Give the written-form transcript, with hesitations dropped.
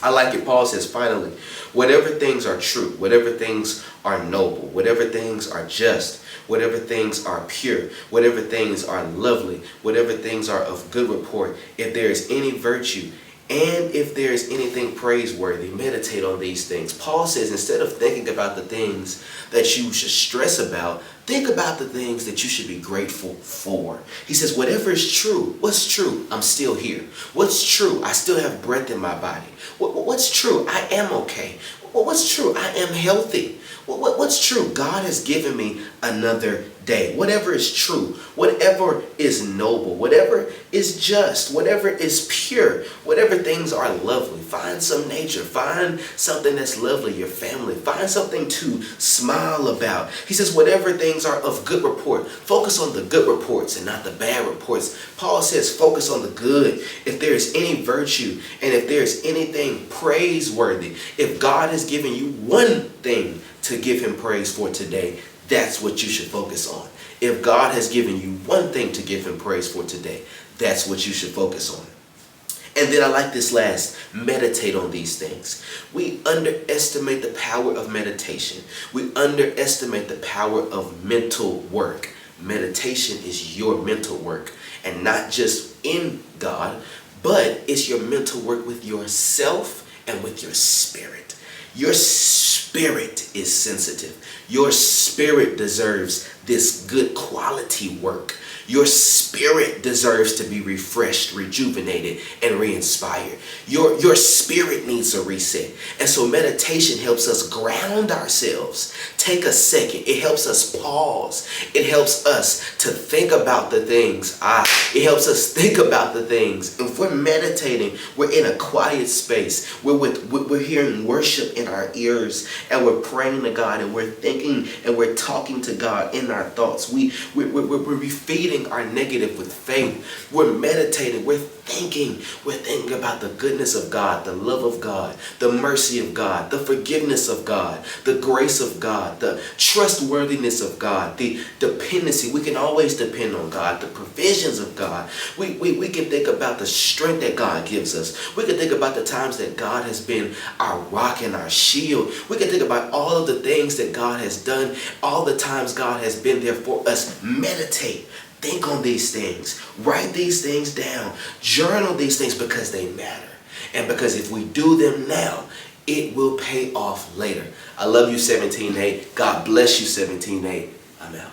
I like it. Paul says, finally, whatever things are true, whatever things are noble, whatever things are just, whatever things are pure, whatever things are lovely, whatever things are of good report, if there is any virtue, and if there is anything praiseworthy, meditate on these things. Paul says, instead of thinking about the things that you should stress about, think about the things that you should be grateful for. He says, whatever is true. What's true? I'm still here. What's true? I still have breath in my body. What's true? I am okay. What's true? I am healthy. What's true? God has given me another day. Whatever is true, whatever is noble, whatever is just, whatever is pure, whatever things are lovely. Find some nature. Find something that's lovely, your family. Find something to smile about. He says, whatever things are of good report. Focus on the good reports and not the bad reports. Paul says, focus on the good. If there is any virtue and if there is anything praiseworthy, if God has given you one thing to give him praise for today, that's what you should focus on. If God has given you one thing to give him praise for today, that's what you should focus on. And then I like this last, meditate on these things. We underestimate the power of meditation. We underestimate the power of mental work. Meditation is your mental work, and not just in God, but it's your mental work with yourself and with your spirit. Your spirit is sensitive. Your spirit deserves this good quality work. Your spirit deserves to be refreshed, rejuvenated, and re-inspired. Your spirit needs a reset. And so meditation helps us ground ourselves. Take a second. It helps us pause. It helps us to think about the things. It helps us think about the things. If we're meditating, we're in a quiet space. We're hearing worship in our ears, and we're praying to God, and we're thinking, and we're talking to God in our thoughts. We're refeeding our negative with faith. We're meditating. We're thinking about the goodness of God, the love of God, the mercy of God, the forgiveness of God, the grace of God, the trustworthiness of God, the dependency. We can always depend on God, the provisions of God. We can think about the strength that God gives us. We can think about the times that God has been our rock and our shield. We can think about all of the things that God has done, all the times God has been there for us. Meditate. Think on these things. Write these things down. Journal these things because they matter. And because if we do them now, it will pay off later. I love you, 17-8. God bless you, 17-8. I'm out.